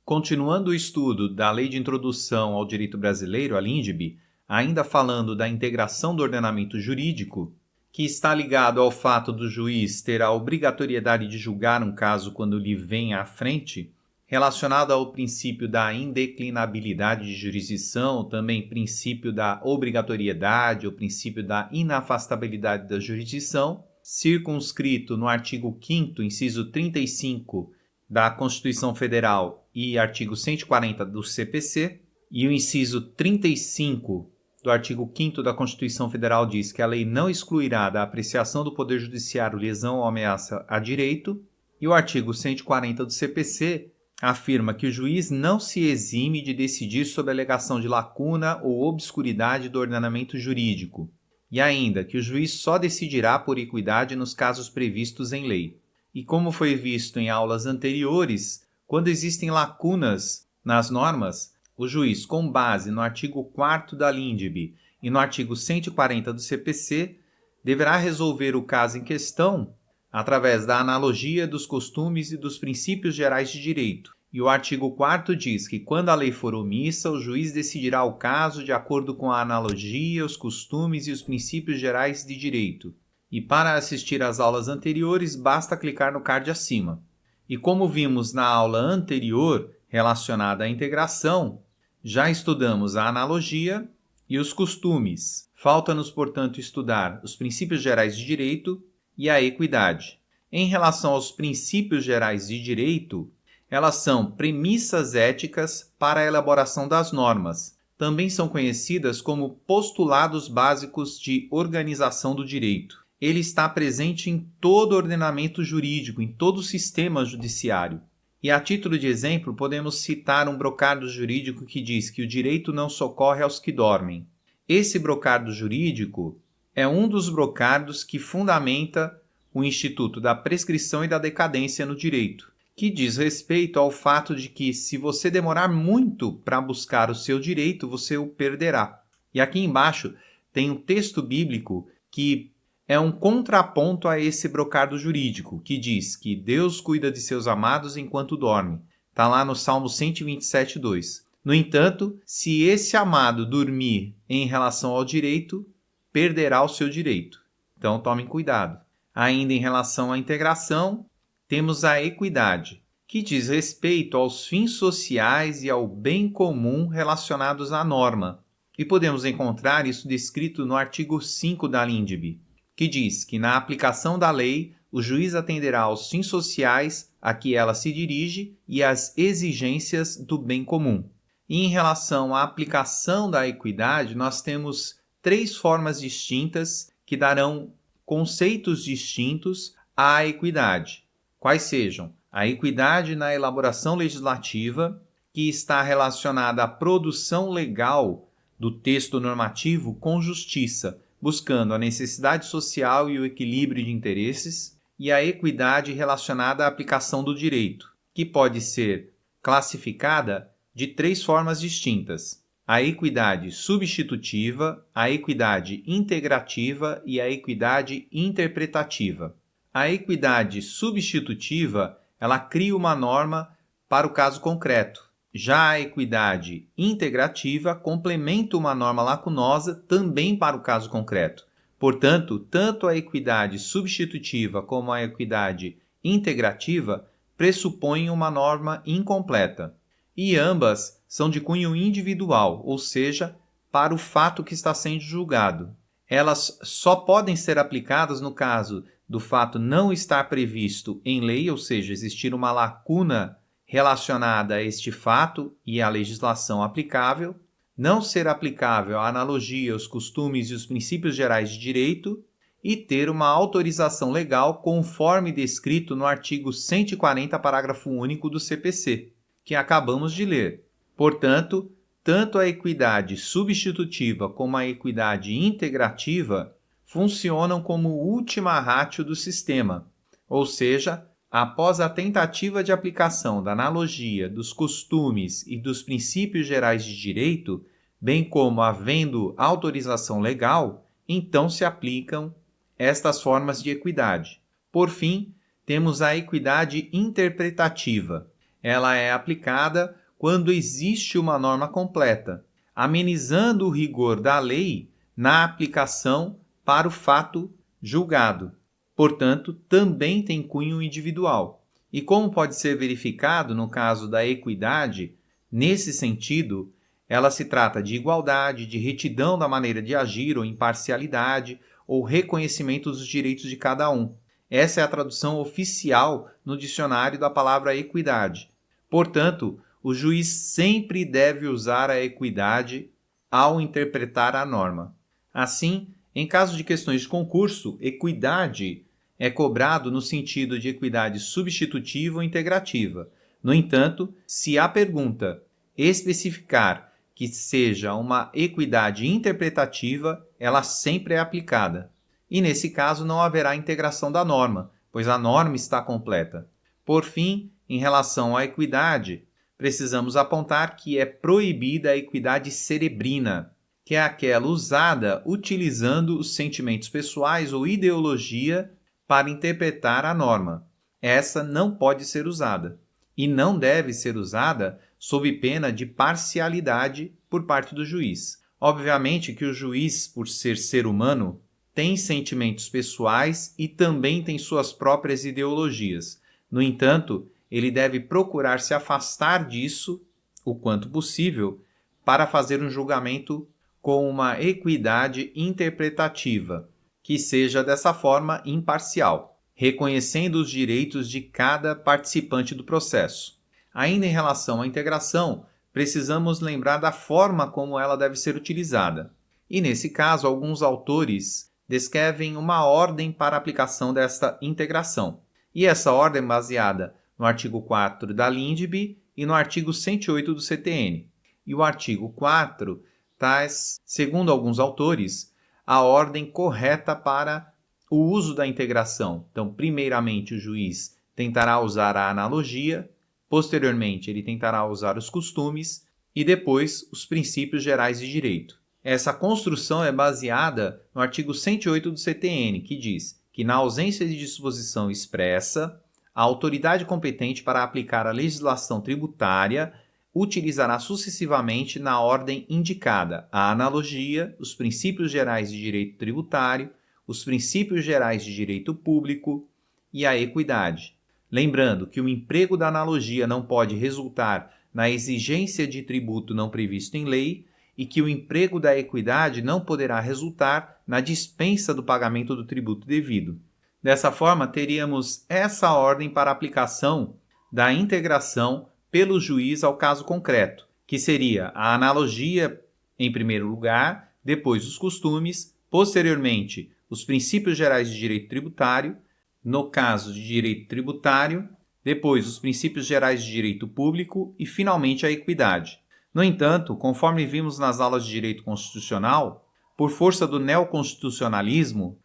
Continuando o estudo da Lei de Introdução ao Direito Brasileiro, a LINDB, ainda falando da integração do ordenamento jurídico, que está ligado ao fato do juiz ter a obrigatoriedade de julgar um caso quando lhe vem à frente, relacionado ao princípio da indeclinabilidade de jurisdição, também princípio da obrigatoriedade, o princípio da inafastabilidade da jurisdição, circunscrito no artigo 5º, inciso 35 da Constituição Federal e artigo 140 do CPC, e o inciso 35 do artigo 5º da Constituição Federal diz que a lei não excluirá da apreciação do Poder Judiciário lesão ou ameaça a direito, e o artigo 140 do CPC afirma que o juiz não se exime de decidir sobre a alegação de lacuna ou obscuridade do ordenamento jurídico, e ainda que o juiz só decidirá por equidade nos casos previstos em lei. E como foi visto em aulas anteriores, quando existem lacunas nas normas, o juiz, com base no artigo 4º da LINDB e no artigo 140 do CPC, deverá resolver o caso em questão através da analogia dos costumes e dos princípios gerais de direito. E o artigo 4º diz que, quando a lei for omissa, o juiz decidirá o caso de acordo com a analogia, os costumes e os princípios gerais de direito. E para assistir às aulas anteriores, basta clicar no card acima. E como vimos na aula anterior, relacionada à integração, já estudamos a analogia e os costumes. Falta-nos, portanto, estudar os princípios gerais de direito e a equidade. Em relação aos princípios gerais de direito, elas são premissas éticas para a elaboração das normas. Também são conhecidas como postulados básicos de organização do direito. Ele está presente em todo o ordenamento jurídico, em todo o sistema judiciário. E a título de exemplo, podemos citar um brocardo jurídico que diz que o direito não socorre aos que dormem. Esse brocardo jurídico é um dos brocardos que fundamenta o Instituto da Prescrição e da Decadência no direito, que diz respeito ao fato de que, se você demorar muito para buscar o seu direito, você o perderá. E aqui embaixo tem um texto bíblico que é um contraponto a esse brocardo jurídico, que diz que Deus cuida de seus amados enquanto dorme. Está lá no Salmo 127:2. No entanto, se esse amado dormir em relação ao direito, perderá o seu direito. Então, tomem cuidado. Ainda em relação à integração, temos a equidade, que diz respeito aos fins sociais e ao bem comum relacionados à norma. E podemos encontrar isso descrito no artigo 5 da LINDB, que diz que na aplicação da lei, o juiz atenderá aos fins sociais a que ela se dirige e às exigências do bem comum. E em relação à aplicação da equidade, nós temos 3 formas distintas que darão conceitos distintos à equidade. Quais sejam? A equidade na elaboração legislativa, que está relacionada à produção legal do texto normativo com justiça, buscando a necessidade social e o equilíbrio de interesses, e a equidade relacionada à aplicação do direito, que pode ser classificada de 3 formas distintas: a equidade substitutiva, a equidade integrativa e a equidade interpretativa. A equidade substitutiva, ela cria uma norma para o caso concreto. Já a equidade integrativa complementa uma norma lacunosa também para o caso concreto. Portanto, tanto a equidade substitutiva como a equidade integrativa pressupõem uma norma incompleta. E ambas são de cunho individual, ou seja, para o fato que está sendo julgado. Elas só podem ser aplicadas no caso do fato não estar previsto em lei, ou seja, existir uma lacuna relacionada a este fato e à legislação aplicável, não ser aplicável a analogia, os costumes e os princípios gerais de direito e ter uma autorização legal conforme descrito no artigo 140, parágrafo único do CPC, que acabamos de ler. Portanto, tanto a equidade substitutiva como a equidade integrativa funcionam como última ratio do sistema, ou seja, após a tentativa de aplicação da analogia, dos costumes e dos princípios gerais de direito, bem como havendo autorização legal, então se aplicam estas formas de equidade. Por fim, temos a equidade interpretativa. ela é aplicada quando existe uma norma completa, amenizando o rigor da lei na aplicação para o fato julgado. Portanto, também tem cunho individual. E como pode ser verificado no caso da equidade, nesse sentido, ela se trata de igualdade, de retidão da maneira de agir ou imparcialidade ou reconhecimento dos direitos de cada um. Essa é a tradução oficial no dicionário da palavra equidade. Portanto, o juiz sempre deve usar a equidade ao interpretar a norma. Assim, em caso de questões de concurso, equidade é cobrado no sentido de equidade substitutiva ou integrativa. No entanto, se a pergunta especificar que seja uma equidade interpretativa, ela sempre é aplicada. E nesse caso não haverá integração da norma, pois a norma está completa. Por fim, em relação à equidade, precisamos apontar que é proibida a equidade cerebrina, que é aquela usada utilizando os sentimentos pessoais ou ideologia para interpretar a norma. Essa não pode ser usada e não deve ser usada sob pena de parcialidade por parte do juiz. Obviamente que o juiz, por ser humano, tem sentimentos pessoais e também tem suas próprias ideologias. No entanto, ele deve procurar se afastar disso o quanto possível para fazer um julgamento com uma equidade interpretativa, que seja dessa forma imparcial, reconhecendo os direitos de cada participante do processo. Ainda em relação à integração, precisamos lembrar da forma como ela deve ser utilizada. E nesse caso, alguns autores descrevem uma ordem para a aplicação desta integração. E essa ordem é baseada no artigo 4 da LINDB e no artigo 108 do CTN. E o artigo 4 traz, segundo alguns autores, a ordem correta para o uso da integração. Então, primeiramente, o juiz tentará usar a analogia, posteriormente, ele tentará usar os costumes e depois os princípios gerais de direito. Essa construção é baseada no artigo 108 do CTN, que diz que, na ausência de disposição expressa, a autoridade competente para aplicar a legislação tributária utilizará sucessivamente na ordem indicada a analogia, os princípios gerais de direito tributário, os princípios gerais de direito público e a equidade. Lembrando que o emprego da analogia não pode resultar na exigência de tributo não previsto em lei e que o emprego da equidade não poderá resultar na dispensa do pagamento do tributo devido. Dessa forma, teríamos essa ordem para a aplicação da integração pelo juiz ao caso concreto, que seria a analogia em primeiro lugar, depois os costumes, posteriormente os princípios gerais de direito tributário, no caso de direito tributário, depois os princípios gerais de direito público e, finalmente, a equidade. No entanto, conforme vimos nas aulas de direito constitucional, por força do neoconstitucionalismo,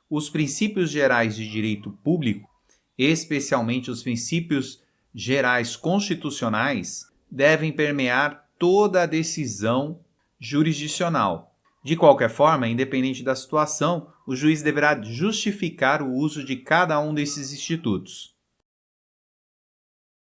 os princípios gerais de direito público, especialmente os princípios gerais constitucionais, devem permear toda a decisão jurisdicional. De qualquer forma, independente da situação, o juiz deverá justificar o uso de cada um desses institutos.